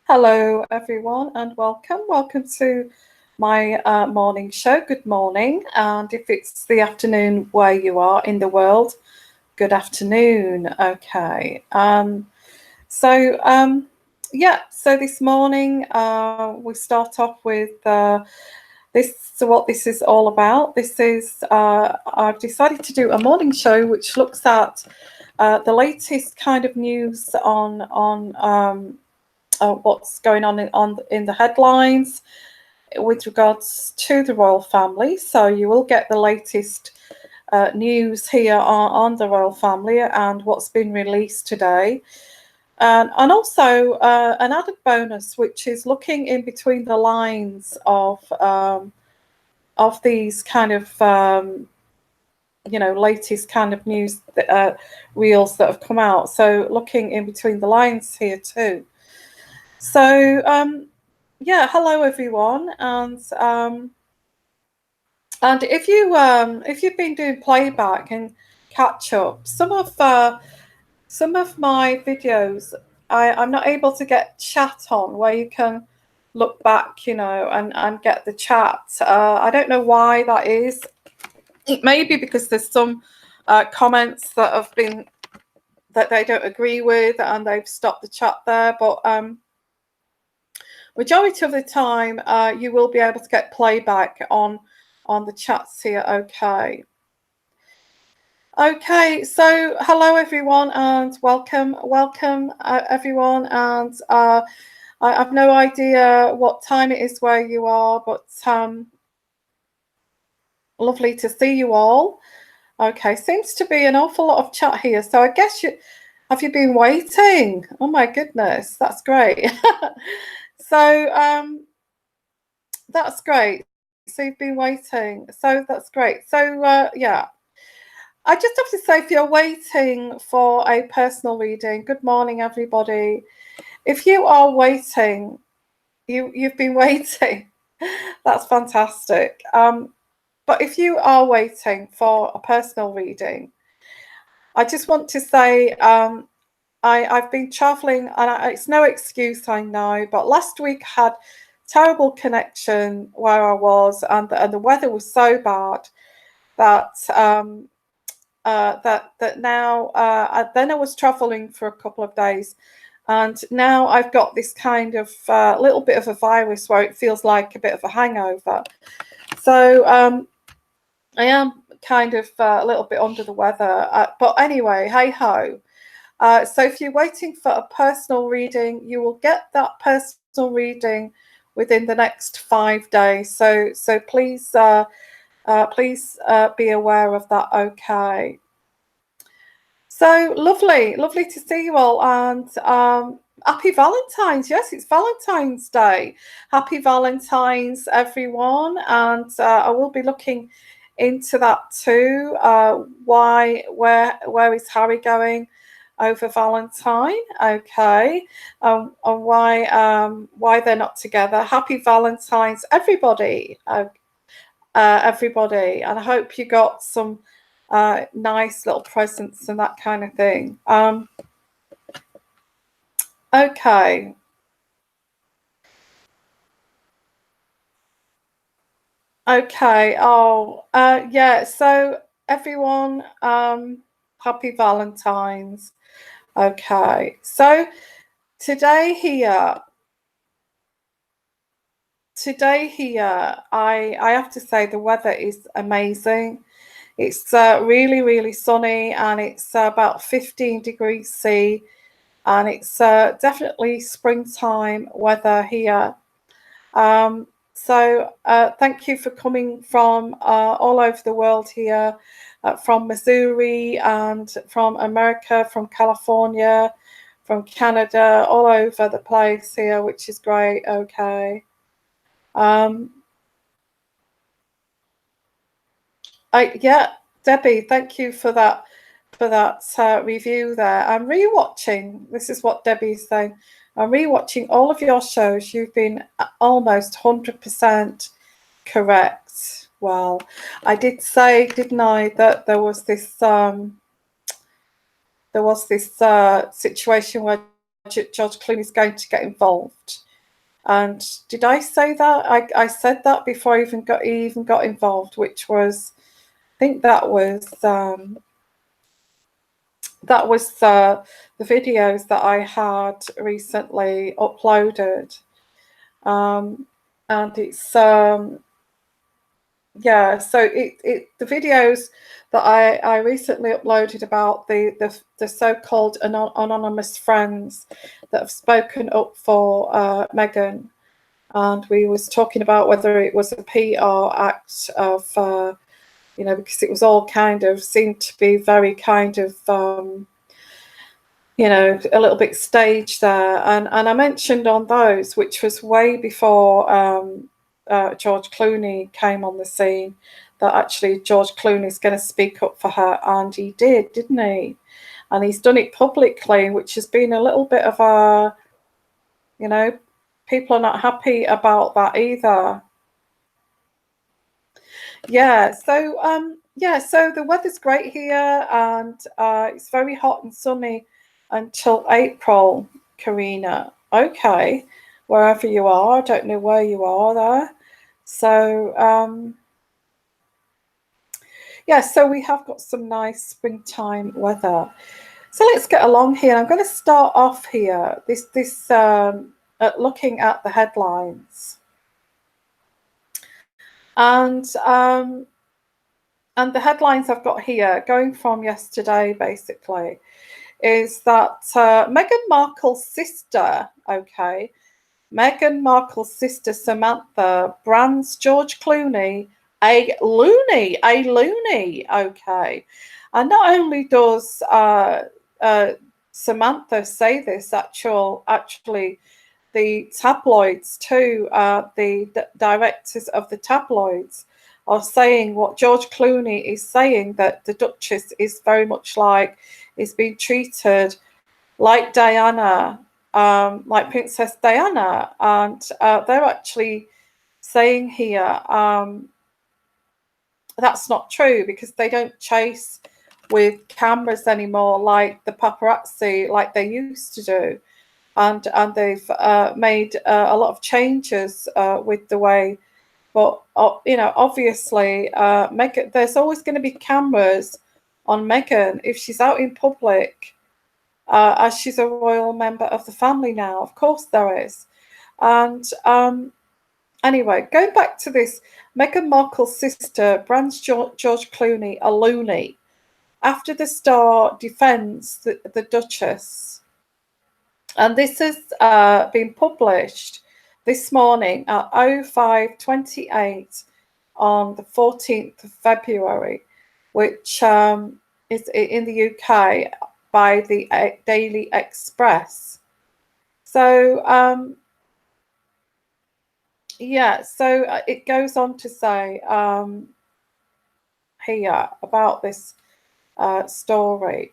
Hello, everyone, and welcome. Welcome to my morning show. Good morning. And if it's the afternoon where you are in the world, good afternoon. Okay. So this morning we start off with this. So what this is all about. This is I've decided to do a morning show which looks at the latest kind of news on what's going on in the headlines with regards to the royal family. So you will get the latest news here on the royal family and what's been released today. And also an added bonus, which is looking in between the lines of these kind of latest kind of news reels that have come out. So looking in between the lines here too. So hello everyone, and if you've been doing playback and catch up, some of my videos I'm not able to get chat on where you can look back, and get the chat. I don't know why that is. It may be because there's some comments that have been that they don't agree with and they've stopped the chat there, but majority of the time you will be able to get playback on the chats here. Okay, so hello everyone and welcome everyone, and I have no idea what time it is where you are, but lovely to see you all. Okay, seems to be an awful lot of chat here, so I guess have you been waiting? Oh my goodness, that's great. So that's great. So you've been waiting. So that's great. So yeah, I just have to say, if you're waiting for a personal reading, good morning, everybody. If you are waiting, you've been waiting. That's fantastic. But if you are waiting for a personal reading, I just want to say I've been traveling, and it's no excuse, I know, but last week I had terrible connection where I was, and the weather was so bad that that now then I was traveling for a couple of days, and now I've got this kind of little bit of a virus where it feels like a bit of a hangover. So I am kind of a little bit under the weather, but anyway, hey ho. So if you're waiting for a personal reading, you will get that personal reading within the next 5 days. So please be aware of that. Okay. So lovely to see you all, and happy Valentine's. Yes, it's Valentine's Day. Happy Valentine's, everyone, and I will be looking into that too. Where is Harry going over Valentine? Okay, and why they're not together. Happy Valentine's, everybody, everybody, and I hope you got some nice little presents and that kind of thing. Okay. Okay. Oh, yeah. So everyone, happy Valentine's. Okay. So today here, I have to say the weather is amazing. It's really sunny, and it's about 15 degrees C, and it's definitely springtime weather here. So thank you for coming from all over the world here, from Missouri and from America, from California, from Canada, all over the place here, which is great. Okay. Yeah, Debbie, thank you for that review there. I'm rewatching. This is what Debbie's saying. I'm rewatching all of your shows. You've been almost 100% correct. Well, I did say, didn't I, that there was this situation where George Clooney is going to get involved. And did I say that? I said that before he even got involved, which was, I think that was the videos that I had recently uploaded, and it's yeah. So the videos that I recently uploaded about the so-called anonymous friends that have spoken up for Meghan. And we was talking about whether it was a PR act of, because it was all kind of seemed to be very kind of, a little bit staged there. And I mentioned on those, which was way before George Clooney came on the scene, that actually George Clooney is going to speak up for her. And he did, didn't he? And he's done it publicly, which has been a little bit of a, people are not happy about that either. Yeah, so the weather's great here, and it's very hot and sunny until April, Karina. Okay, wherever you are, I don't know where you are there. So yeah, so we have got some nice springtime weather. So let's get along here. I'm going to start off here. Looking at the headlines. And the headlines I've got here, going from yesterday, basically, is that Meghan Markle's sister, Meghan Markle's sister Samantha brands George Clooney a loony, okay. And not only does Samantha say this, actually, the tabloids too, the directors of the tabloids are saying what George Clooney is saying, that the Duchess is very much is being treated like Diana, like Princess Diana. And they're actually saying here that's not true, because they don't chase with cameras anymore like the paparazzi, like they used to do. And they've made a lot of changes with the way. But obviously, Meghan, there's always going to be cameras on Meghan if she's out in public, as she's a royal member of the family now. Of course, there is. And anyway, going back to this, Meghan Markle's sister brands George Clooney a loony after the star defends the Duchess. And this has been published this morning at 05:28 on the 14th of February, which is in the UK by the Daily Express. So, it goes on to say here about this story.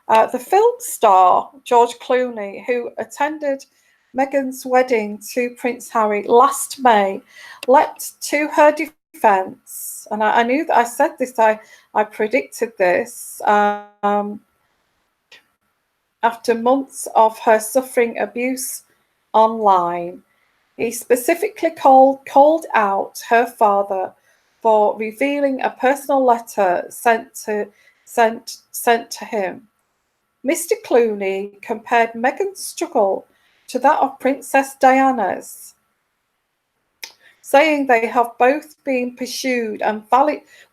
The film star, George Clooney, who attended Meghan's wedding to Prince Harry last May, leapt to her defence. And I knew that I said this, I predicted this. After months of her suffering abuse online, he specifically called out her father for revealing a personal letter sent to him. Mr. Clooney compared Meghan's struggle to that of Princess Diana's, saying they have both been pursued and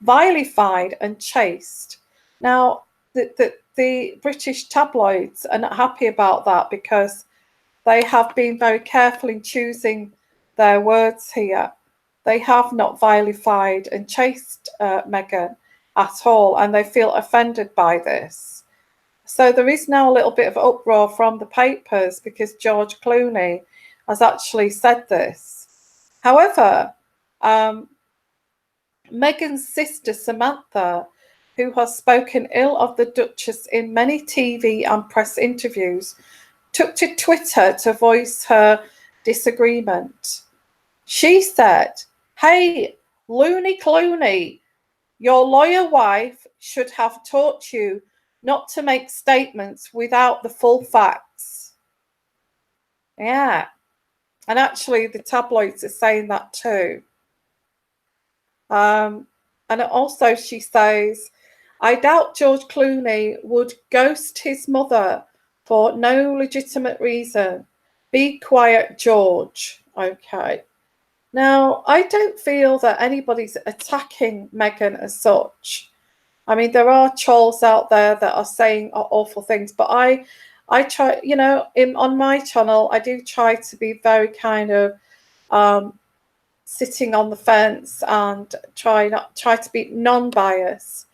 vilified and chased. Now, the British tabloids are not happy about that, because they have been very careful in choosing their words here. They have not vilified and chased Meghan at all, and they feel offended by this. So there is now a little bit of uproar from the papers because George Clooney has actually said this. However, Meghan's sister Samantha, who has spoken ill of the Duchess in many TV and press interviews, took to Twitter to voice her disagreement. She said, "Hey, Looney Clooney, your lawyer wife should have taught you not to make statements without the full facts." Yeah. And actually, the tabloids are saying that too. And also, she says, I doubt George Clooney would ghost his mother for no legitimate reason. Be quiet, George. Okay. Now, I don't feel that anybody's attacking Meghan as such. I mean, there are trolls out there that are saying awful things, but I try, on my channel, I do try to be very kind of sitting on the fence and try to be non-biased.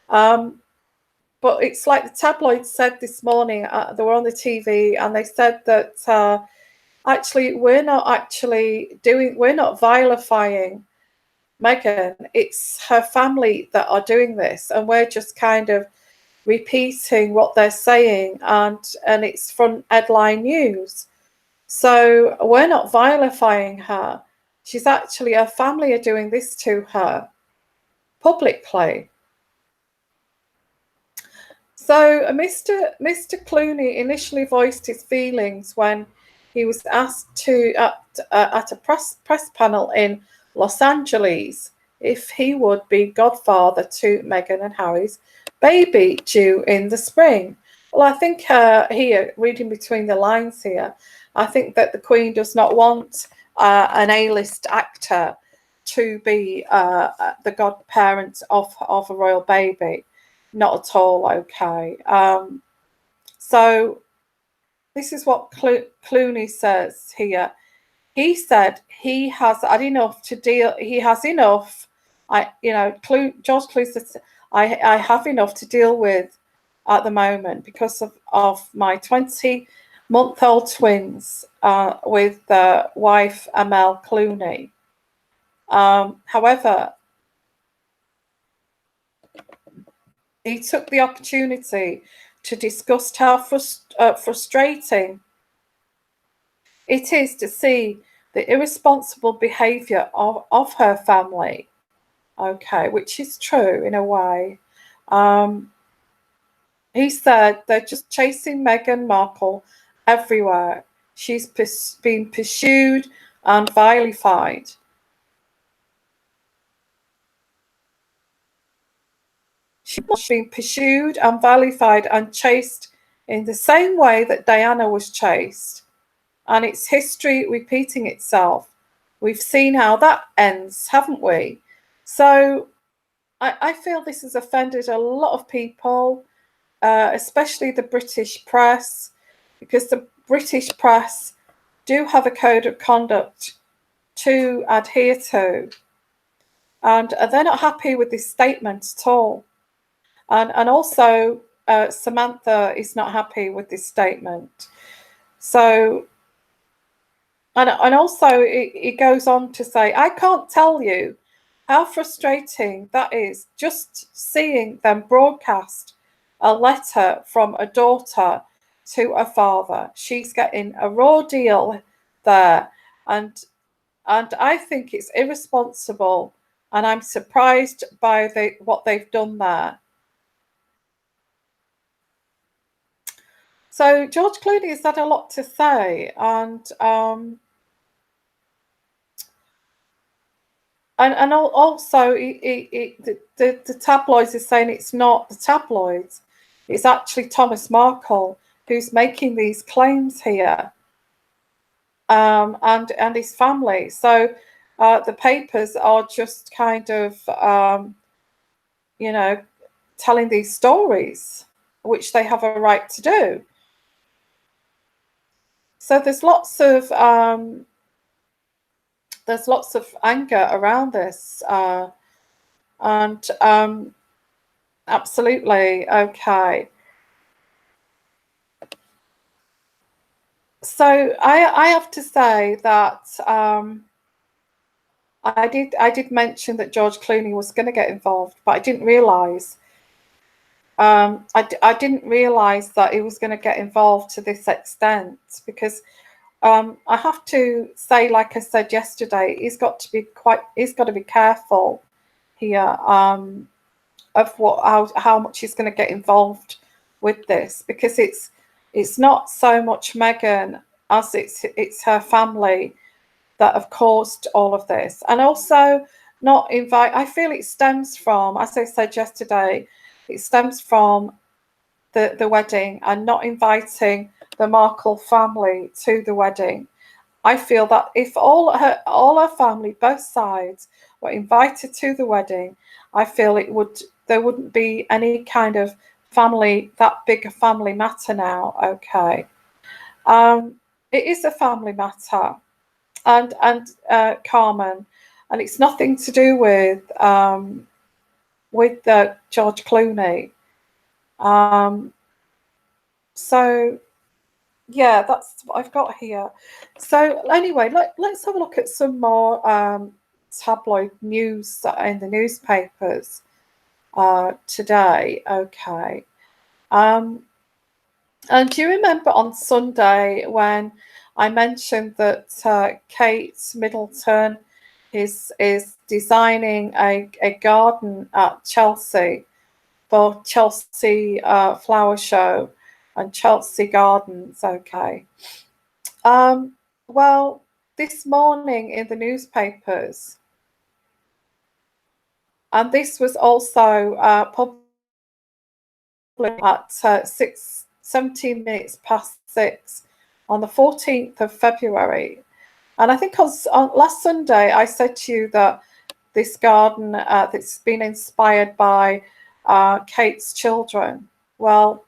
But it's like the tabloids said this morning. They were on the TV and they said that actually we're not vilifying Meghan. It's her family that are doing this, and we're just kind of repeating what they're saying, and it's front headline news. So we're not vilifying her. She's actually, her family are doing this to her publicly. So Mr. Clooney initially voiced his feelings when he was asked to at a press panel in Los Angeles if he would be godfather to Meghan and Harry's baby due in the spring. Well, I think here, reading between the lines here, I think that the Queen does not want an A-list actor to be the godparent of a royal baby. Not at all. Okay. So this is what Clooney says here. He said he has had enough to deal. He has enough. George Clooney says, I have enough to deal with at the moment because of my 20-month-old twins with wife Amel Clooney. However, he took the opportunity to discuss how frustrating it is to see the irresponsible behaviour of her family. Okay, which is true in a way. He said they're just chasing Meghan Markle everywhere. She's been pursued and vilified. She's been pursued and vilified and chased in the same way that Diana was chased. And it's history repeating itself. We've seen how that ends, haven't we? So I feel this has offended a lot of people, especially the British press, because the British press do have a code of conduct to adhere to. And they're not happy with this statement at all. And also, Samantha is not happy with this statement. So, and also it goes on to say, I can't tell you how frustrating that is, just seeing them broadcast a letter from a daughter to a father. She's getting a raw deal there. And I think it's irresponsible, and I'm surprised by what they've done there. So George Clooney has had a lot to say, and also the tabloids are saying it's not the tabloids, it's actually Thomas Markle who's making these claims here, and his family. So the papers are just kind of telling these stories, which they have a right to do. So there's lots of anger around this, and absolutely. Okay. So I have to say that I did mention that George Clooney was going to get involved, but I didn't realise I didn't realise that he was going to get involved to this extent, because I have to say, like I said yesterday, he's got to be careful here of how much he's going to get involved with this, because it's not so much Meghan as it's her family that have caused all of this. And also not invite, I feel it stems from, as I said yesterday, it stems from the wedding and not inviting the Markle family to the wedding. I feel that if all her family, both sides, were invited to the wedding, I feel there wouldn't be any kind of family, that big a family matter now. Okay. It is a family matter, and Carmen, and it's nothing to do with George Clooney. So yeah, that's what I've got here. So anyway, let's have a look at some more tabloid news in the newspapers today. Okay. And do you remember on Sunday when I mentioned that Kate Middleton is designing a garden at Chelsea for Chelsea Flower Show and Chelsea Gardens? Okay. Well, this morning in the newspapers, and this was also published at 17 minutes past 6 on the 14th of February. And I think on last Sunday, I said to you that this garden that's been inspired by Kate's children. Well,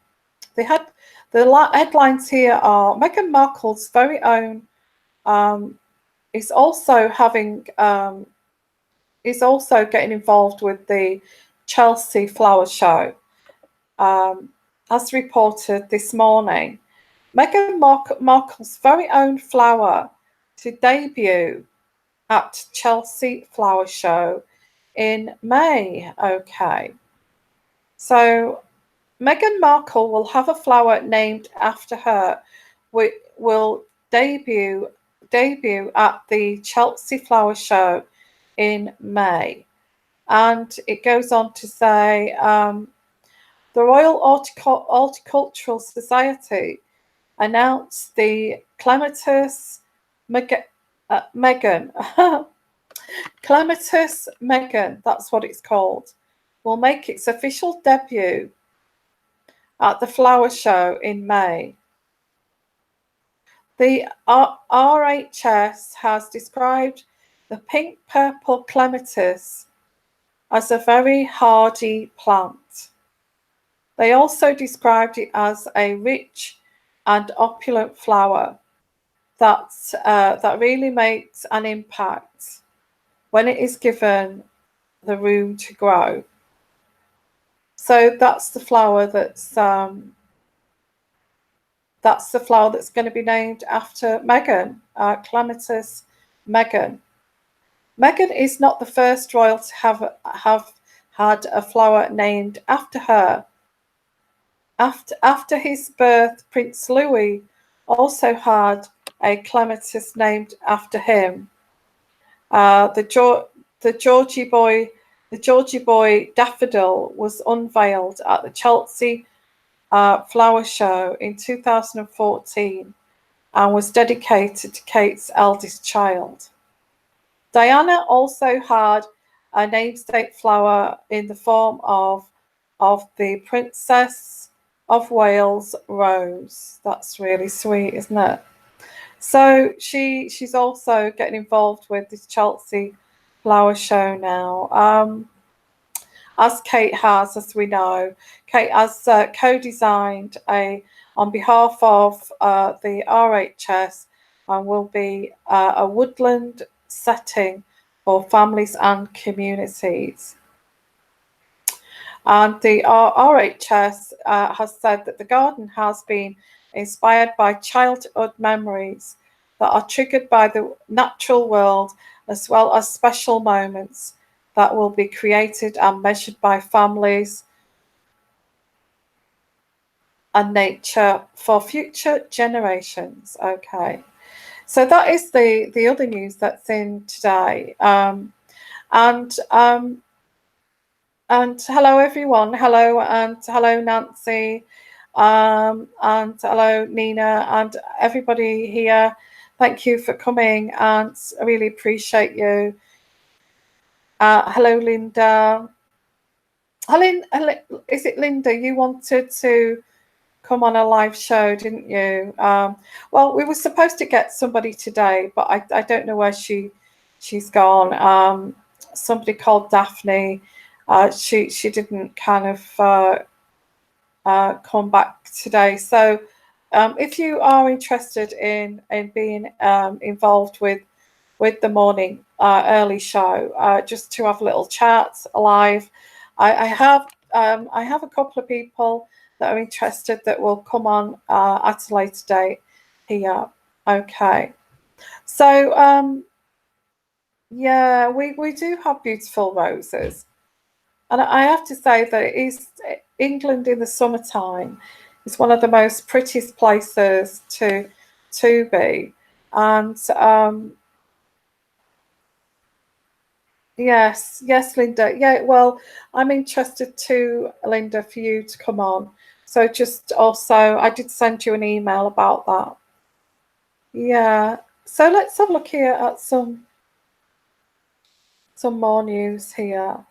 they had the headlines here are Meghan Markle's very own is also getting involved with the Chelsea Flower Show. As reported this morning, Meghan Markle's very own flower to debut at Chelsea Flower Show in May. Okay. So Meghan Markle will have a flower named after her, which will debut at the Chelsea Flower Show in May. And it goes on to say the Royal Horticultural Society announced the Clematis Meghan. Clematis Meghan, that's what it's called, will make its official debut at the flower show in May. The RHS has described the pink-purple clematis as a very hardy plant. They also described it as a rich and opulent flower that really makes an impact when it is given the room to grow. So that's the flower that's going to be named after Meghan, Clematis Meghan. Meghan is not the first royal to have had a flower named after her. After his birth, Prince Louis also had a clematis named after him. The Georgie boy daffodil was unveiled at the Chelsea Flower Show in 2014 and was dedicated to Kate's eldest child. Diana also had a namesake flower in the form of the Princess of Wales rose. That's really sweet, isn't it? So she's also getting involved with this Chelsea Flower Show now. As Kate has, as we know, Kate has co-designed on behalf of the RHS and will be a woodland setting for families and communities. And the RHS has said that the garden has been inspired by childhood memories that are triggered by the natural world, as well as special moments that will be created and measured by families and nature for future generations. Okay, so that is the other news that's in today. And hello everyone, hello Nancy, And hello, Nina, and everybody here. Thank you for coming, and I really appreciate you. Hello, Linda. Helen, is it Linda? You wanted to come on a live show, didn't you? Well, we were supposed to get somebody today, but I don't know where she's gone. Somebody called Daphne. She didn't kind of come back today. So if you are interested in being involved with the morning early show, just to have a little chat live, I have a couple of people that are interested that will come on at a later date here. Okay, so yeah, we do have beautiful roses. And I have to say that it is England in the summertime is one of the most prettiest places to be. And yes, Linda. Yeah, well, I'm interested too, Linda, for you to come on. So just also, I did send you an email about that. Yeah. So let's have a look here at some more news here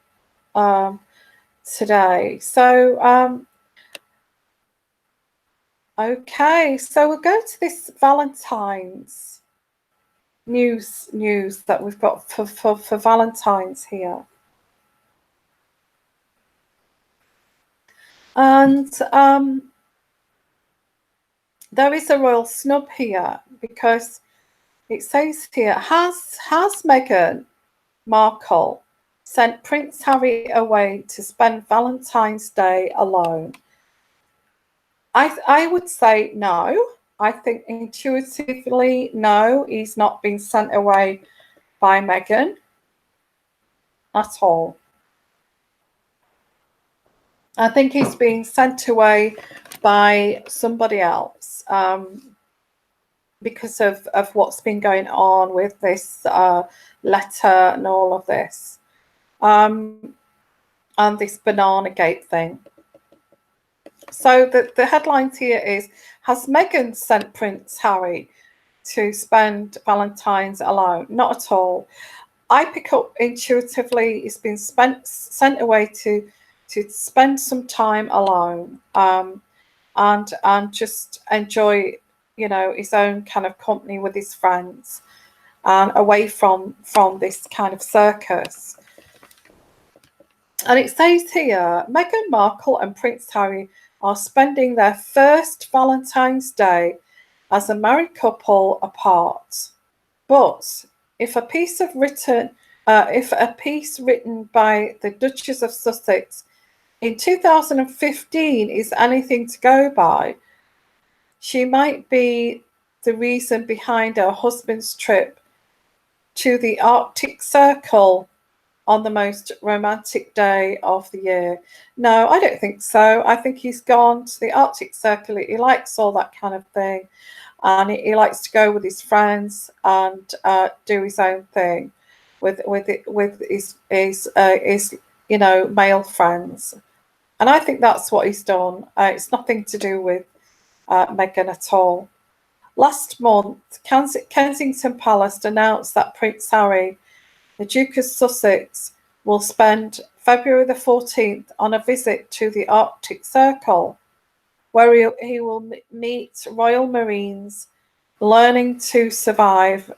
today. So okay, so we'll go to this Valentine's news that we've got for Valentine's here. And there is a royal snub here because it says here, has Meghan Markle sent Prince Harry away to spend Valentine's Day alone? I would say no. I think intuitively, no, he's not been sent away by Meghan at all. I think he's being sent away by somebody else because of what's been going on with this letter and all of this. And this banana gate thing. So the headlines here is, has Meghan sent Prince Harry to spend Valentine's alone? Not at all. I pick up intuitively he's been sent away to spend some time alone and just enjoy, you know, his own kind of company with his friends and away from this kind of circus. And it says here, Meghan Markle and Prince Harry are spending their first Valentine's Day as a married couple apart. But if a piece written by the Duchess of Sussex in 2015 is anything to go by, she might be the reason behind her husband's trip to the Arctic Circle on the most romantic day of the year. No, I don't think so. I think he's gone to the Arctic Circle. He likes all that kind of thing. And he likes to go with his friends and do his own thing with his you know, male friends. And I think that's what he's done. It's nothing to do with Meghan at all. Last month, Kensington Palace announced that Prince Harry, the Duke of Sussex, will spend February the 14th on a visit to the Arctic Circle, where he will meet Royal Marines learning to survive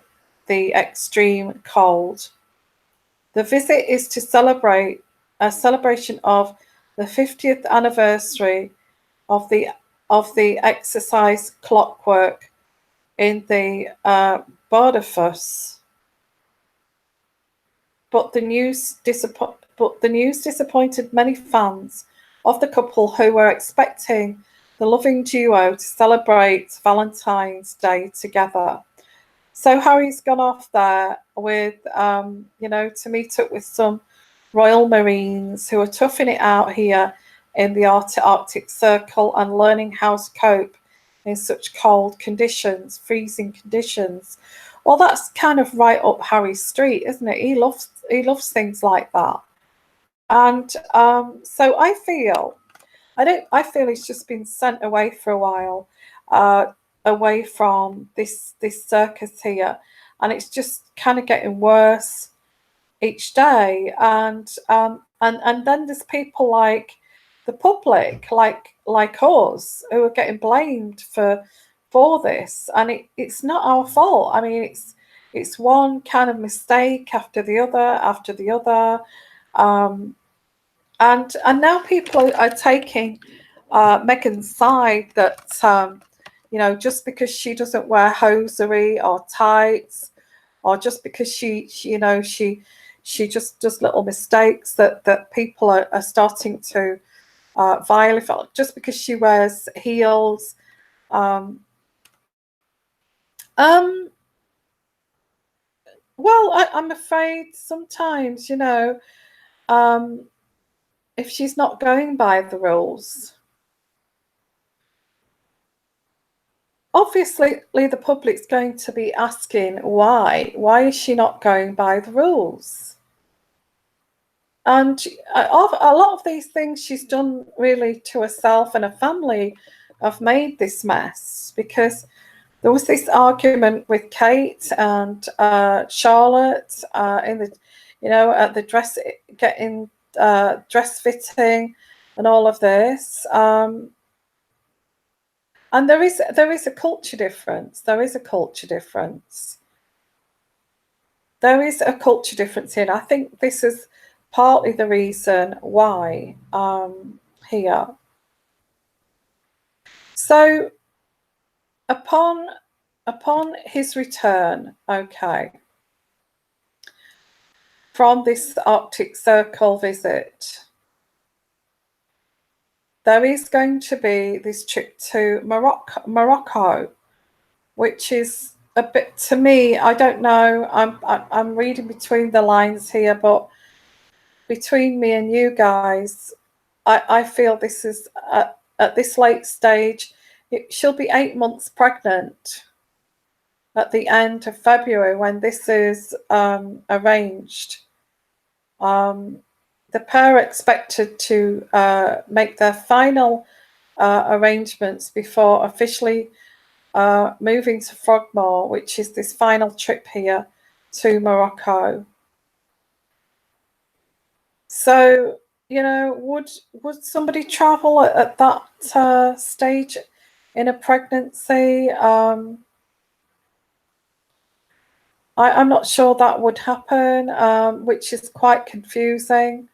the extreme cold. The visit is to celebrate a celebration of the 50th anniversary of the exercise clockwork in the Bardufoss. But the news disappointed many fans of the couple who were expecting the loving duo to celebrate Valentine's Day together. So Harry's gone off there with, you know, to meet up with some Royal Marines who are toughing it out here in the Arctic Circle and learning how to cope in such cold conditions, freezing conditions. Well, that's kind of right up Harry's street, isn't it? He loves things like that. And so I feel I feel he's just been sent away for a while, away from this circus here, and it's just kind of getting worse each day. And then there's people like the public, like us, who are getting blamed for this, and it's not our fault. I mean, it's one kind of mistake after the other. Um, and now people are taking Meghan's side, that just because she doesn't wear hosiery or tights, or just because she just does little mistakes, that people are starting to violate, just because she wears heels. Um, um, well, I'm afraid sometimes, if she's not going by the rules, obviously the public's going to be asking why. Why is she not going by the rules? And a lot of these things she's done really to herself and her family have made this mess, because there was this argument with Kate and Charlotte in the, at the dress fitting and all of this. And there is a culture difference. There is a culture difference. There is a culture difference here. And I think this is partly the reason why here. So upon his return, from this Arctic Circle visit, there is going to be this trip to Morocco, which is a bit, to me, I don't know, I'm reading between the lines here, but between me and you guys, I feel this is at this late stage. She'll be 8 months pregnant at the end of February when this is arranged. The pair are expected to make their final arrangements before officially moving to Frogmore, which is this final trip here to Morocco. So, would somebody travel at that stage in a pregnancy? I'm not sure that would happen, which is quite confusing.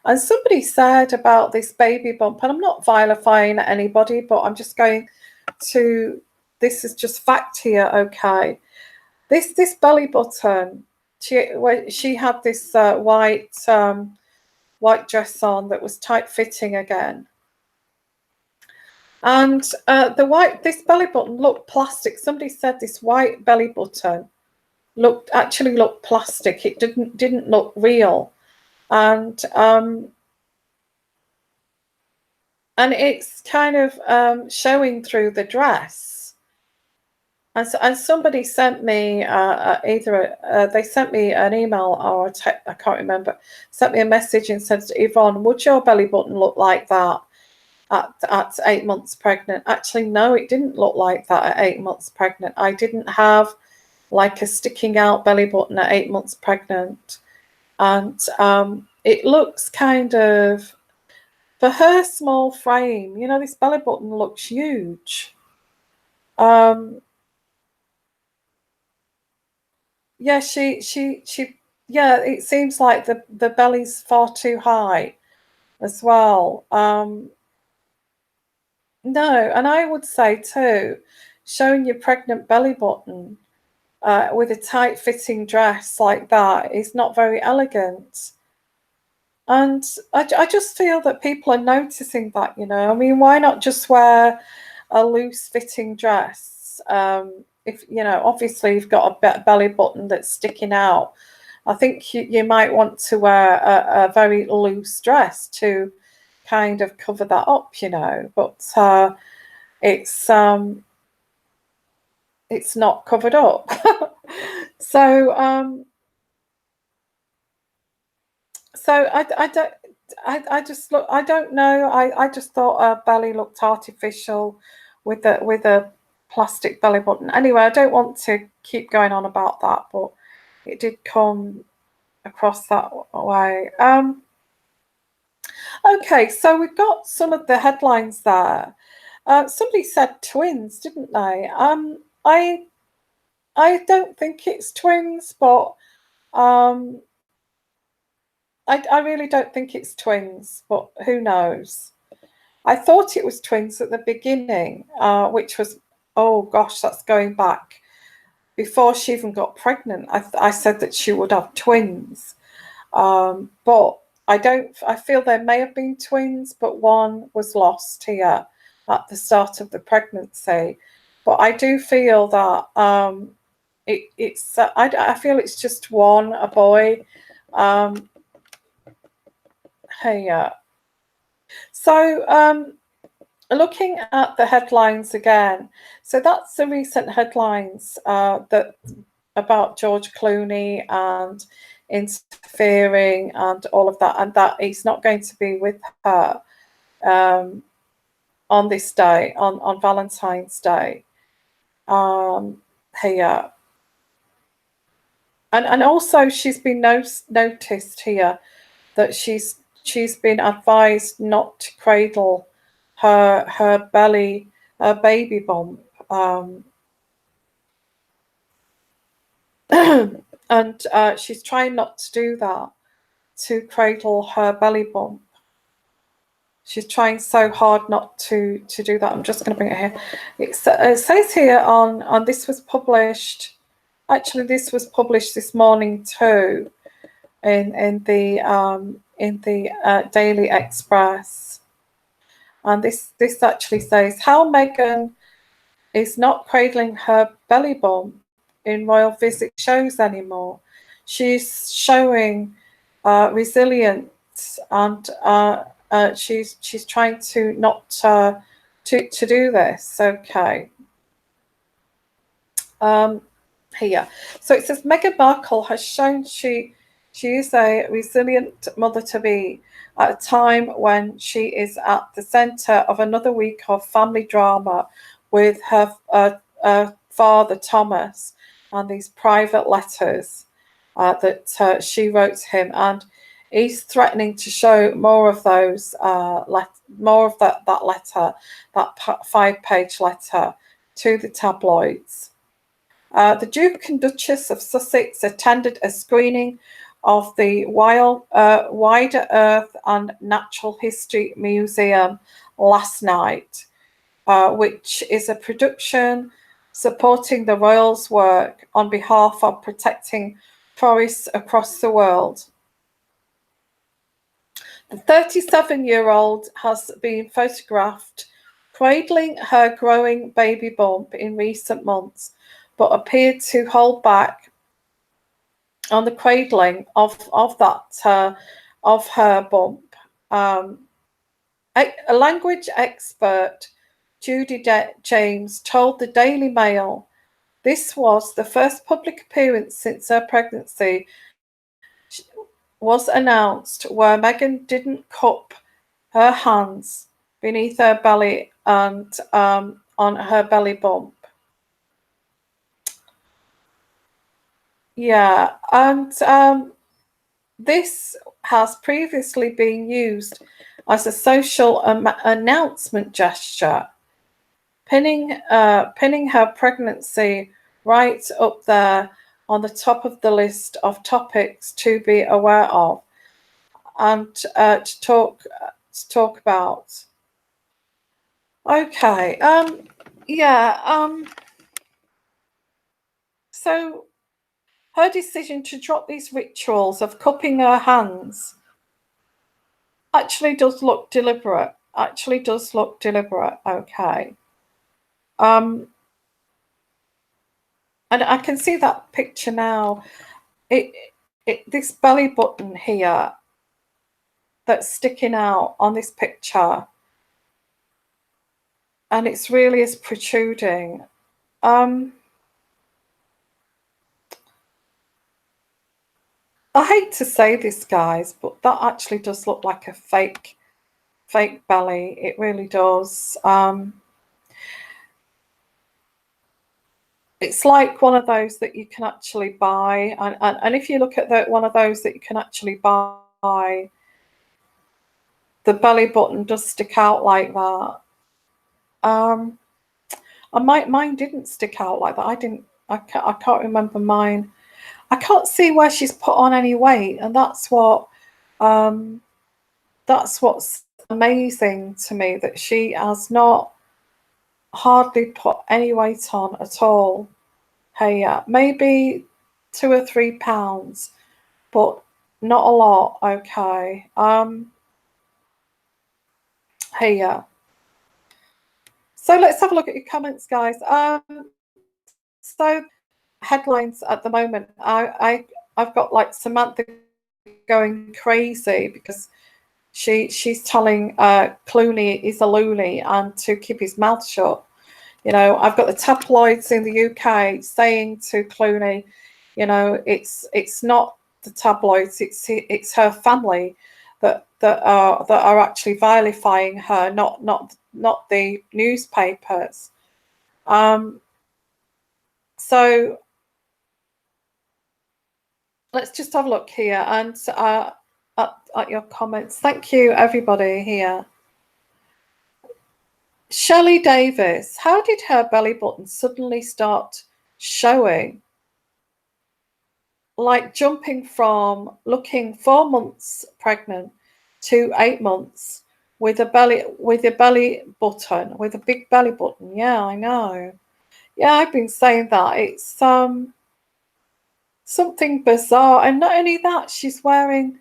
And somebody said about this baby bump, and I'm not vilifying anybody, but I'm just going to, this is just fact here, okay? This belly button, she had this white dress on that was tight fitting again, and this belly button looked plastic. Somebody said this white belly button actually looked plastic. It didn't look real, and it's kind of showing through the dress. And somebody sent me they sent me an email or I can't remember, sent me a message and said, Yvonne, would your belly button look like that at 8 months pregnant? Actually, no, it didn't look like that at 8 months pregnant. I didn't have like a sticking out belly button at 8 months pregnant. And it looks kind of, for her small frame, this belly button looks huge. Yeah, yeah, it seems like the belly's far too high as well. No, and I would say too, showing your pregnant belly button with a tight fitting dress like that is not very elegant. And I just feel that people are noticing that, I mean, why not just wear a loose fitting dress? If, obviously you've got a belly button that's sticking out, I think you might want to wear a very loose dress to kind of cover that up, but it's not covered up. So I don't, I just look. I don't know. I just thought her belly looked artificial with a plastic belly button. Anyway, I don't want to keep going on about that, but it did come across that way. Okay, so we've got some of the headlines there. Somebody said twins, didn't they? I don't think it's twins, but um, I really don't think it's twins, but who knows? I thought it was twins at the beginning, which was, oh gosh, that's going back before she even got pregnant. I said that she would have twins, but I don't. I feel there may have been twins, but one was lost here at the start of the pregnancy. But I do feel that it's. I feel it's just one, a boy. Um, here. So looking at the headlines again, so that's the recent headlines that about George Clooney and interfering and all of that, and that he's not going to be with her on this day, on Valentine's Day. Here, and also she's been noticed here that she's been advised not to cradle her belly, her baby bump, and she's trying not to do that, to cradle her belly bump. She's trying so hard not to do that. I'm just going to bring it here. It says here on this was published. Actually, this was published this morning too, in the Daily Express, and this actually says how Meghan is not cradling her belly bump in royal visit shows anymore. She's showing resilience, and she's trying to not to do this. Okay. Here, so it says Meghan Markle has shown she is a resilient mother to be at a time when she is at the centre of another week of family drama with her father Thomas, and these private letters that she wrote to him, and he's threatening to show more of those more of that letter, that 5-page letter, to the tabloids. The Duke and Duchess of Sussex attended a screening of the Wider Earth and Natural History Museum last night, which is a production supporting the royals' work on behalf of protecting forests across the world. The 37-year-old has been photographed cradling her growing baby bump in recent months, but appeared to hold back on the cradling of her bump. A language expert, Judy James, told the Daily Mail this was the first public appearance since her pregnancy was announced where Meghan didn't cup her hands beneath her belly and on her belly bump. Yeah, and this has previously been used as a social announcement gesture, pinning her pregnancy right up there on the top of the list of topics to be aware of and to talk about. Okay, so her decision to drop these rituals of cupping her hands actually does look deliberate. Okay. And I can see that picture now. This belly button here that's sticking out on this picture, and it's really is protruding. I hate to say this, guys, but that actually does look like a fake belly. It really does. It's like one of those that you can actually buy, and if you look at one of those that you can actually buy, the belly button does stick out like that. And mine didn't stick out like that. I can't remember mine. I can't see where she's put on any weight, and that's what's amazing to me, that she has not hardly put any weight on at all. Hey, maybe 2 or 3 pounds, but not a lot. Okay. Hey, so let's have a look at your comments, guys. So headlines at the moment. I've got like Samantha going crazy because she's telling Clooney is a loony and to keep his mouth shut. You know, I've got the tabloids in the UK saying to Clooney, you know, it's not the tabloids, it's her family that are actually vilifying her, not the newspapers. So let's just have a look here and at your comments. Thank you, everybody here. Shelley Davis, how did her belly button suddenly start showing? Like jumping from looking 4 months pregnant to 8 months with a belly button, with a big belly button. Yeah, I know. Yeah, I've been saying that. It's something bizarre. And not only that, she's wearing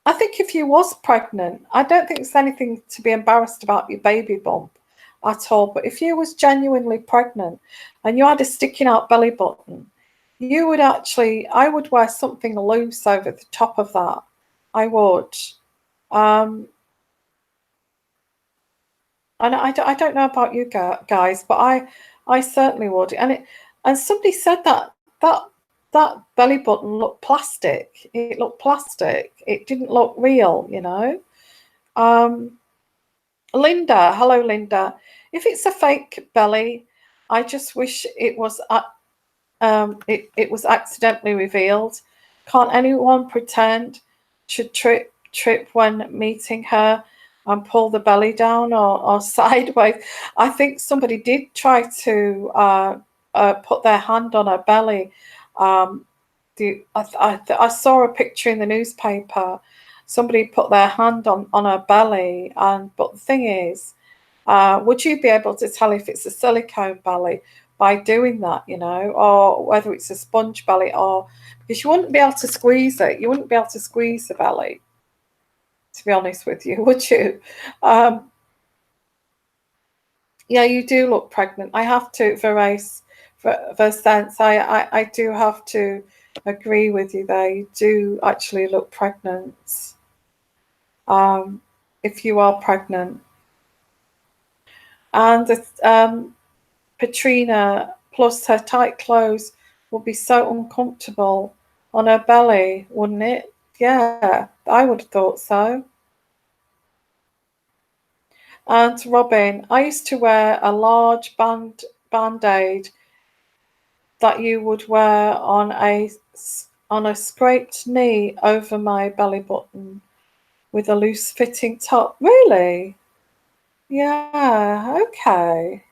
I think if you was pregnant, I don't think there's anything to be embarrassed about your baby bump at all. But if you was genuinely pregnant and you had a sticking out belly button, you would actually, I would wear something loose over the top of that. I would. And I don't know about you guys, but I certainly would. And somebody said that belly button looked plastic. It looked plastic. It didn't look real, you know. Linda, hello, Linda. If it's a fake belly, I just wish it was it was accidentally revealed. Can't anyone pretend to trip when meeting her and pull the belly down or sideways? I think somebody did try to put their hand on her belly. I saw a picture in the newspaper. Somebody put their hand on her belly, but the thing is, would you be able to tell if it's a silicone belly by doing that, you know, or whether it's a sponge belly, or because you wouldn't be able to squeeze it. You wouldn't be able to squeeze the belly, to be honest with you, would you? Yeah, you do look pregnant. I have to, for sense, I do have to agree with you there. You do actually look pregnant. If you are pregnant. And Patrina, plus her tight clothes would be so uncomfortable on her belly, wouldn't it? Yeah, I would have thought so. And Robin, I used to wear a large band-aid that you would wear on a scraped knee over my belly button with a loose fitting top. Really? Yeah, okay.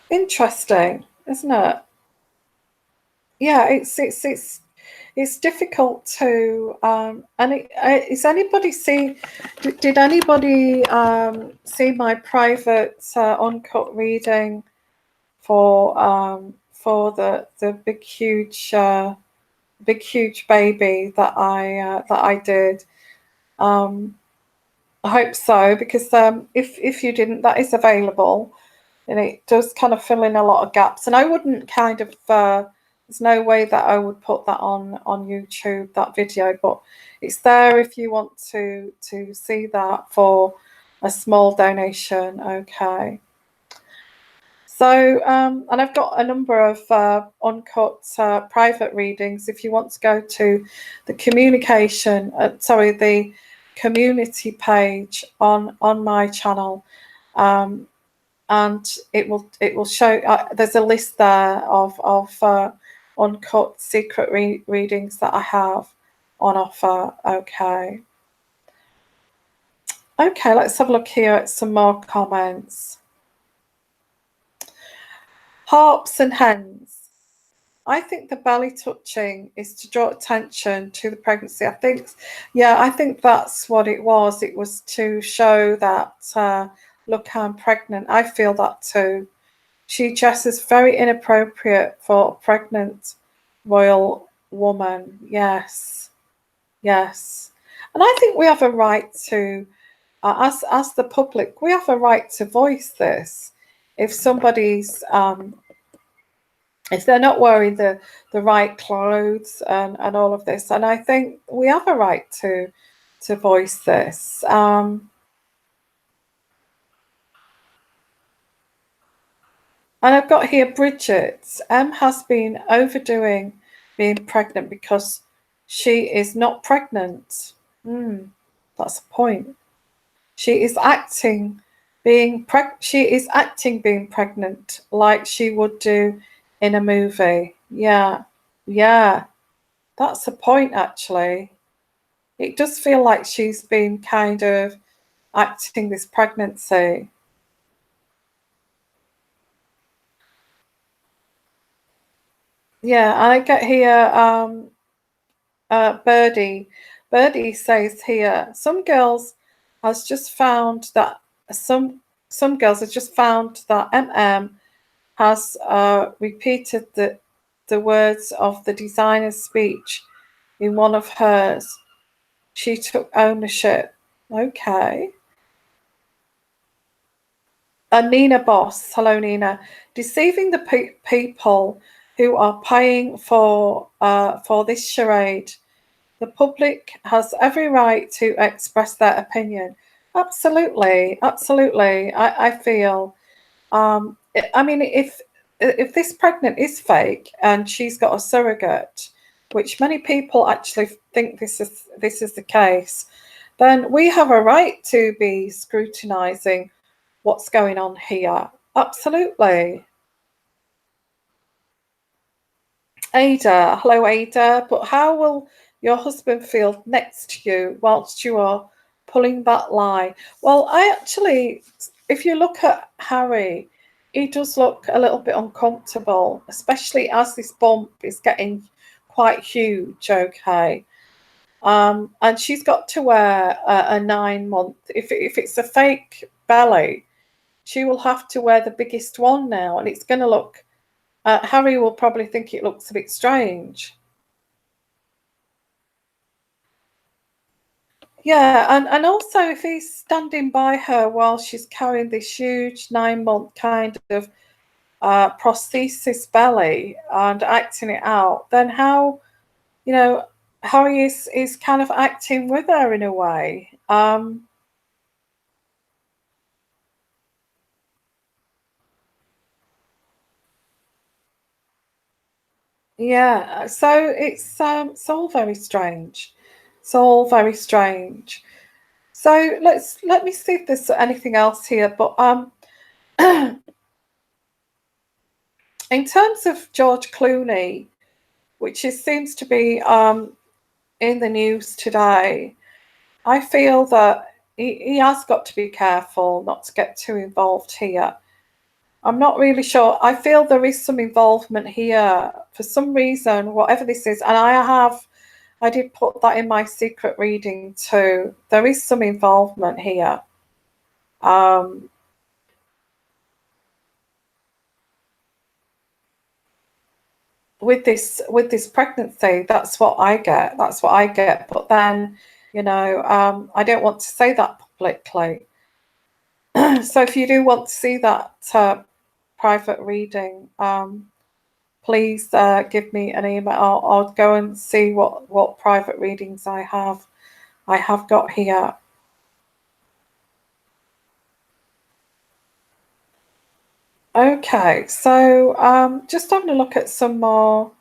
Interesting, isn't it? Yeah, it's difficult to is anybody see? Did anybody see my private uncut reading for the big huge baby that I did? I hope so, because if you didn't, that is available, and it does kind of fill in a lot of gaps. And I wouldn't kind of there's no way that I would put that on YouTube, that video, but it's there if you want to see that for a small donation. Okay. So, and I've got a number of uncut private readings. If you want to go to the the community page on my channel, and it will show. There's a list there of uncut secret readings that I have on offer. Okay. Okay, let's have a look here at some more comments. Harps and hens. I think the belly touching is to draw attention to the pregnancy. I think that's what it was. It was to show that, look, I'm pregnant. I feel that too. She dresses very inappropriate for a pregnant royal woman. Yes, yes. And I think we have a right to, as the public, we have a right to voice this. If somebody's if they're not wearing the right clothes and all of this, and I think we have a right to voice this. And I've got here Bridget. Has been overdoing being pregnant because she is not pregnant. That's a point. She is acting being pregnant like she would do in a movie. Yeah. Yeah. That's a point, actually. It does feel like she's been kind of acting this pregnancy. Yeah, I get here, Birdie. Birdie says here, some girls has just found that some girls have just found that has repeated the words of the designer's speech in one of hers. She took ownership. Okay. Nina Boss, hello Nina, deceiving the people who are paying for this charade. The public has every right to express their opinion. Absolutely, absolutely. I feel. I mean, if this pregnant is fake and she's got a surrogate, which many people actually think this is the case, then we have a right to be scrutinising what's going on here. Absolutely. Ada, hello Ada, but how will your husband feel next to you whilst you are pulling that lie? Well, if you look at Harry, he does look a little bit uncomfortable, especially as this bump is getting quite huge, okay? And she's got to wear a 9-month, if it's a fake belly, she will have to wear the biggest one now, and it's going to look, Harry will probably think it looks a bit strange. Yeah, and also if he's standing by her while she's carrying this huge 9-month kind of prosthesis belly and acting it out, then how, Harry is kind of acting with her in a way. Yeah, so it's all very strange. It's all very strange. So let me see if there's anything else here. But in terms of George Clooney, which seems to be in the news today, I feel that he has got to be careful not to get too involved here. I'm not really sure. I feel there is some involvement here for some reason, whatever this is, and I did put that in my secret reading too. There is some involvement here. With this pregnancy, that's what I get. That's what I get. But then, I don't want to say that publicly. So if you do want to see that private reading, please give me an email. I'll go and see what private readings I have got here. Okay, so just having a look at some more.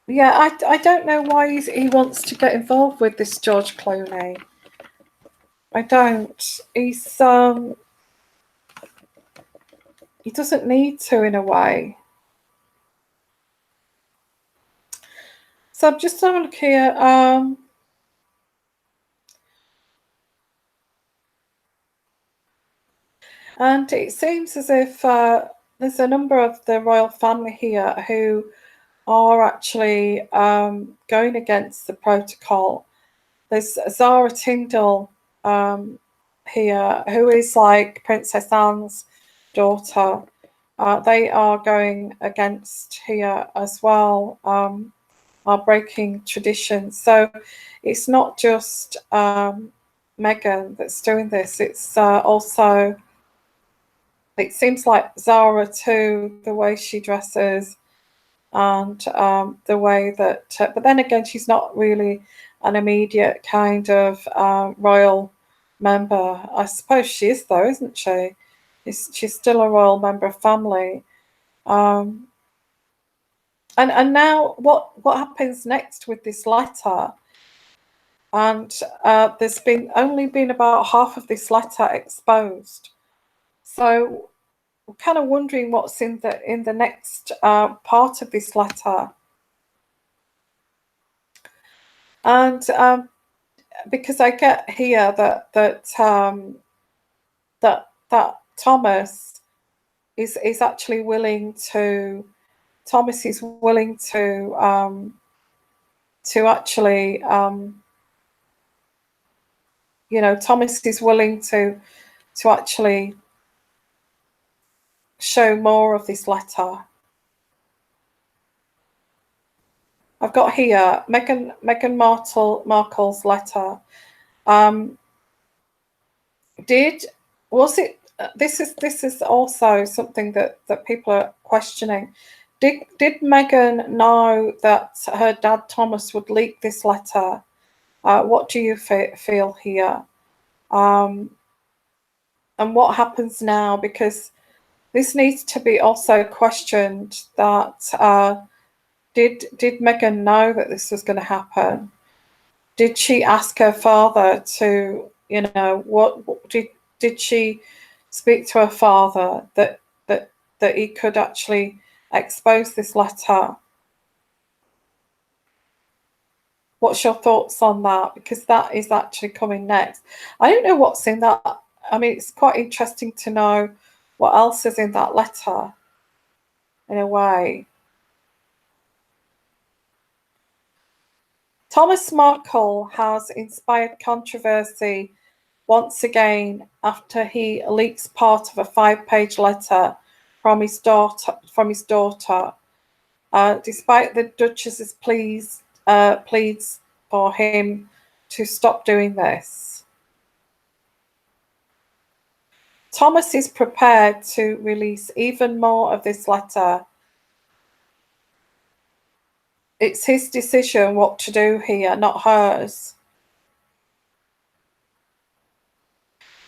Yeah, I don't know why he wants to get involved with this George Clooney. I don't. He doesn't need to, in a way. So I'm just having a look here. And it seems as if there's a number of the royal family here who are actually going against the protocol. There's Zara Tyndall here, who is like Princess Anne's daughter. They are going against here as well, are breaking tradition. So it's not just Meghan that's doing this, it's also, it seems like Zara too, the way she dresses and the way that, but then again, she's not really an immediate kind of royal member. I suppose she is, though, isn't she? She's still a royal member of family. Um, and now, what happens next with this letter? And there's been only been about half of this letter exposed. So I'm kind of wondering what's in the next part of this letter. And because I get here that Thomas is actually willing to. Thomas is willing to actually, Thomas is willing to actually show more of this letter. I've got here Meghan Markle's letter. Was it? This is also something that people are questioning. Did Meghan know that her dad Thomas would leak this letter? What do you feel here? And what happens now? Because this needs to be also questioned. That did Meghan know that this was going to happen? Did she ask her father to? What did she speak to her father that he could actually expose this letter? What's your thoughts on that? Because that is actually coming next. I don't know what's in that. I mean, it's quite interesting to know what else is in that letter, in a way. Thomas Markle has inspired controversy once again after he leaks part of a 5-page letter from his daughter. Despite the Duchess's pleads for him to stop doing this. Thomas is prepared to release even more of this letter. It's his decision what to do here, not hers.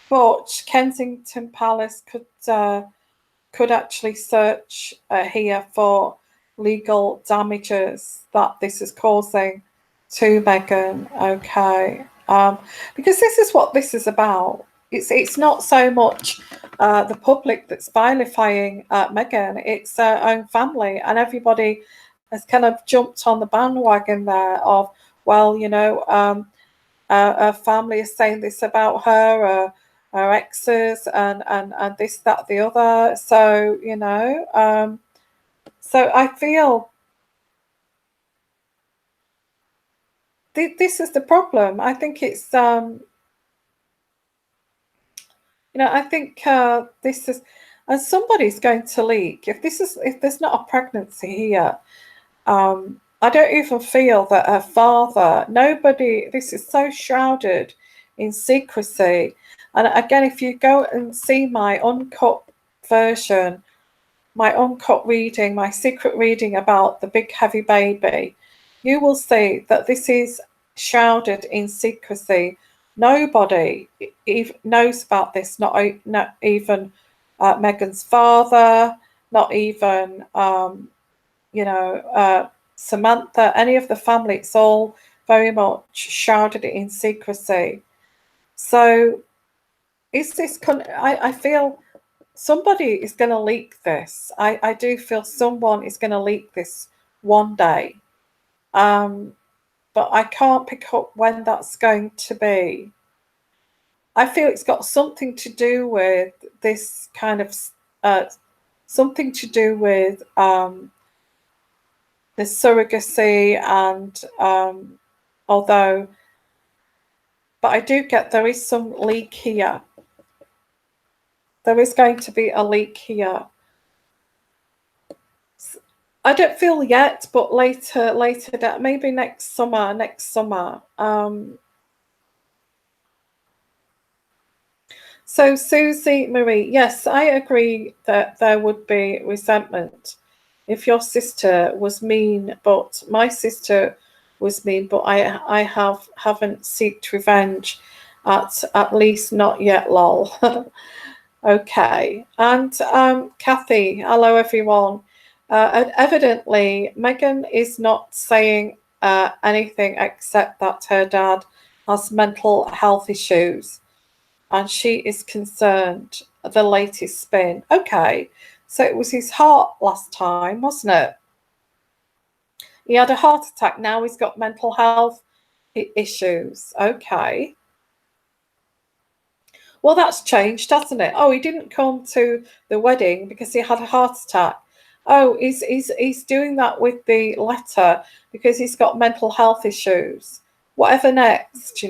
But Kensington Palace could actually search here for legal damages that this is causing to Meghan. Okay, because this is what this is about. It's not so much the public that's vilifying Meghan. It's her own family, and everybody has kind of jumped on the bandwagon there of, well, her family is saying this about her. Her exes and this, that, the other. So so I feel this is the problem. I think it's I think this is, and somebody's going to leak. If there's not a pregnancy here, I don't even feel that her father, nobody. This is so shrouded in secrecy. And again, if you go and see my uncut version, my uncut reading, my secret reading about the big heavy baby, you will see that this is shrouded in secrecy. Nobody even knows about this, not even Meghan's father, not even, Samantha, any of the family. It's all very much shrouded in secrecy. So is this, I feel somebody is going to leak this. I do feel someone is going to leak this one day. But I can't pick up when that's going to be. I feel it's got something to do with this kind of, something to do with the surrogacy, and although, but I do get there is some leak here. There is going to be a leak here. I don't feel yet, but later, maybe next summer. So Susie Marie, yes, I agree that there would be resentment if your sister was mean, but my sister was mean, but I haven't sought revenge, at least not yet, lol. Okay, and Kathy, hello everyone. Evidently, Meghan is not saying anything except that her dad has mental health issues, and she is concerned. The latest spin. Okay, so it was his heart last time, wasn't it? He had a heart attack. Now he's got mental health issues. Okay. Well, that's changed, hasn't it? Oh, he didn't come to the wedding because he had a heart attack. Oh, he's doing that with the letter because he's got mental health issues. Whatever next,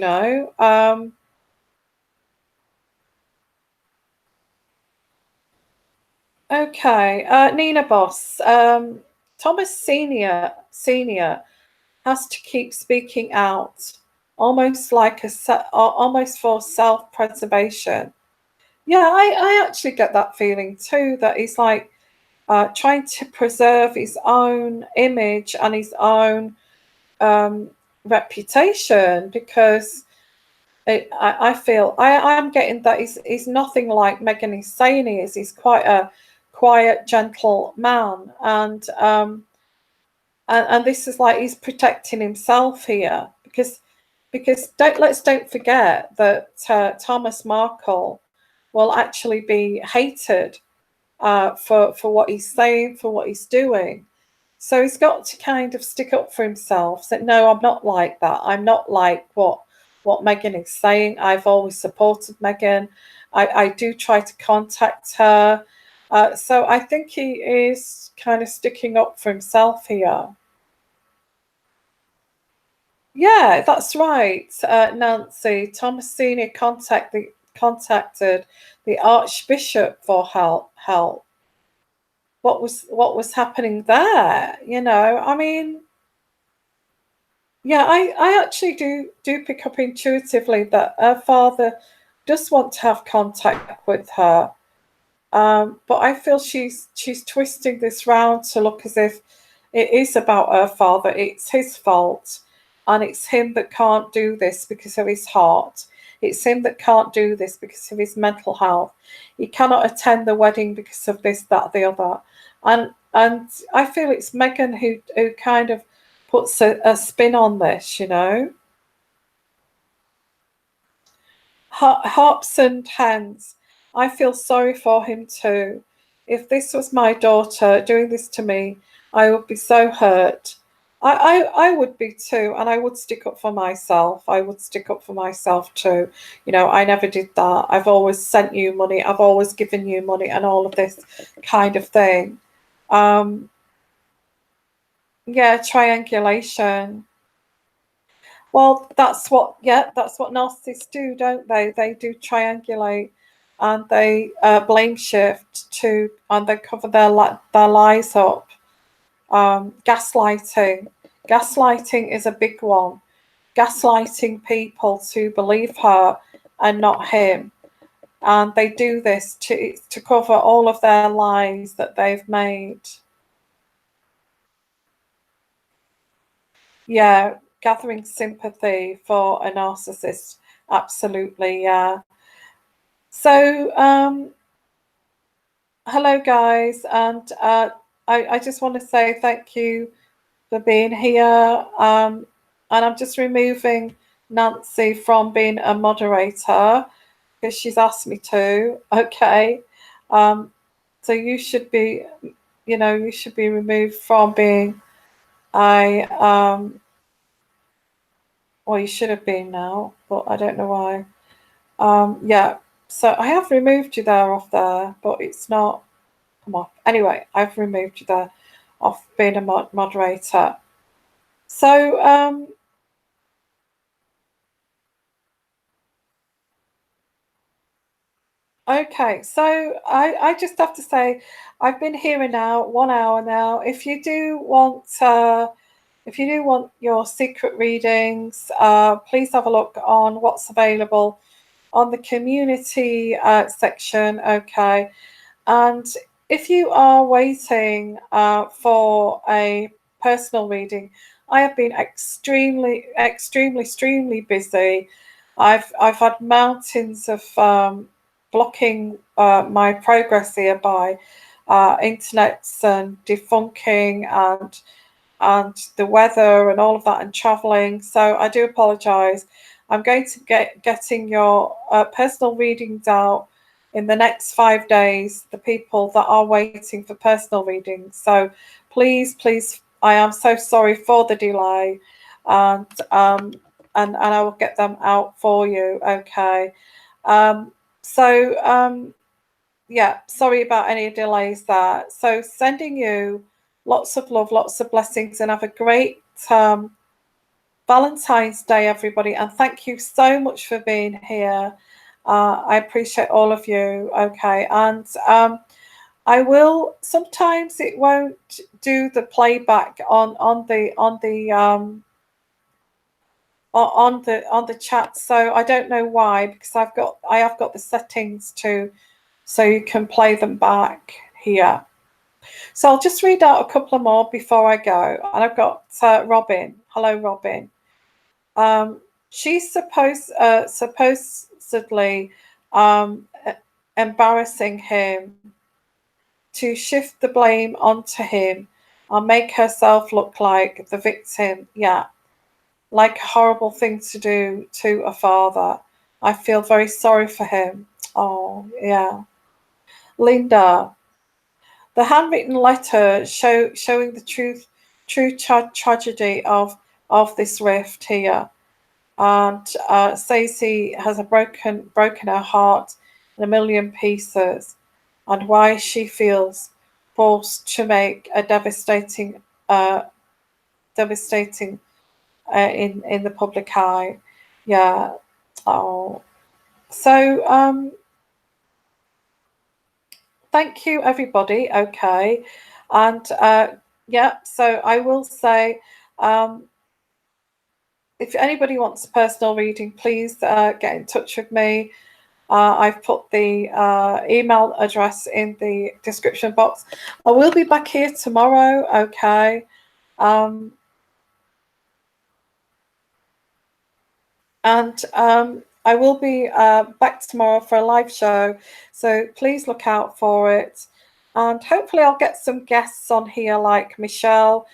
Okay, Nina Boss. Thomas Senior has to keep speaking out, almost like almost for self-preservation. Yeah, I actually get that feeling too. That he's like trying to preserve his own image and his own reputation, because I feel I'm getting that he's nothing like Meghan is saying he is. He's quite a quiet, gentle man, and this is like he's protecting himself here, because don't forget that Thomas Markle will actually be hated for what he's saying, for what he's doing. So he's got to kind of stick up for himself. Say, no, I'm not like that. I'm not like what Meghan is saying. I've always supported Meghan. I do try to contact her. So I think he is kind of sticking up for himself here. Yeah, that's right, Nancy. Thomas Senior contacted the Archbishop for help. What was happening there? I mean, yeah, I actually do pick up intuitively that her father does want to have contact with her, but I feel she's twisting this round to look as if it is about her father. It's his fault, and it's him that can't do this because of his heart. It's him that can't do this because of his mental health. He cannot attend the wedding because of this, that, the other. And I feel it's Meghan who kind of puts a spin on this, Harps and hens. I feel sorry for him too. If this was my daughter doing this to me, I would be so hurt. I would be too, and I would stick up for myself. I would stick up for myself too. I never did that. I've always sent you money. I've always given you money, and all of this kind of thing. Yeah, triangulation. Well, that's what narcissists do, don't they? They do triangulate, and they blame shift and they cover their lies up. Gaslighting. Gaslighting is a big one. Gaslighting people to believe her and not him. And they do this to cover all of their lies that they've made. Yeah, gathering sympathy for a narcissist. Absolutely, yeah. So, hello, guys, and I just want to say thank you for being here. And I'm just removing Nancy from being a moderator because she's asked me to. Okay. Um, so you should be, you should be removed from being I well, you should have been now, but I don't know why. Yeah. So I have removed you there off there, but it's not come off. Anyway, I've removed you there off being a moderator. So okay, so I just have to say I've been here now 1 hour now. If you do want your secret readings, please have a look on what's available on the community section. Okay, and if you are waiting for a personal reading, I have been extremely busy. I've had mountains of blocking my progress here by internets and defunking and the weather and all of that and traveling. So I do apologize. I'm going to getting your personal readings out in the next 5 days, the people that are waiting for personal readings. So please, I am so sorry for the delay, and and I will get them out for you. Okay. Um, so yeah, sorry about any delays there. So sending you lots of love, lots of blessings, and have a great Valentine's Day, everybody. And thank you so much for being here. I appreciate all of you. Okay, and I will. Sometimes it won't do the playback on the chat, so I don't know why, because I have got the settings to so you can play them back here. So I'll just read out a couple more before I go. And I've got Robin. Hello, Robin. She's supposedly embarrassing him to shift the blame onto him and make herself look like the victim. Yeah, like a horrible thing to do to a father. I feel very sorry for him. Oh, yeah. Linda, the handwritten letter showing the tragedy of this rift here, and says he has broken her heart in a million pieces, and why she feels forced to make a devastating in the public eye. Yeah. Oh. So thank you, everybody. Okay. And yeah, so I will say if anybody wants a personal reading, please get in touch with me. I've put the email address in the description box. I will be back here tomorrow. Okay. And I will be back tomorrow for a live show, so please look out for it. And hopefully I'll get some guests on here, like Michelle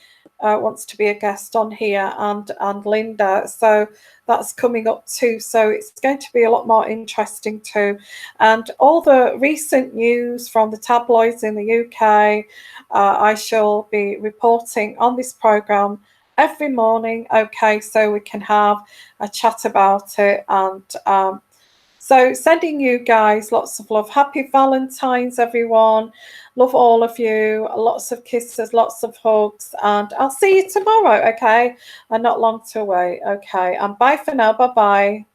wants to be a guest on here, and Linda. So that's coming up too. So it's going to be a lot more interesting too. And all the recent news from the tabloids in the UK, I shall be reporting on this program every morning. Okay, so we can have a chat about it. And so sending you guys lots of love. Happy Valentine's, everyone. Love all of you. Lots of kisses, lots of hugs. And I'll see you tomorrow, okay? And not long to wait. Okay, and bye for now. Bye-bye.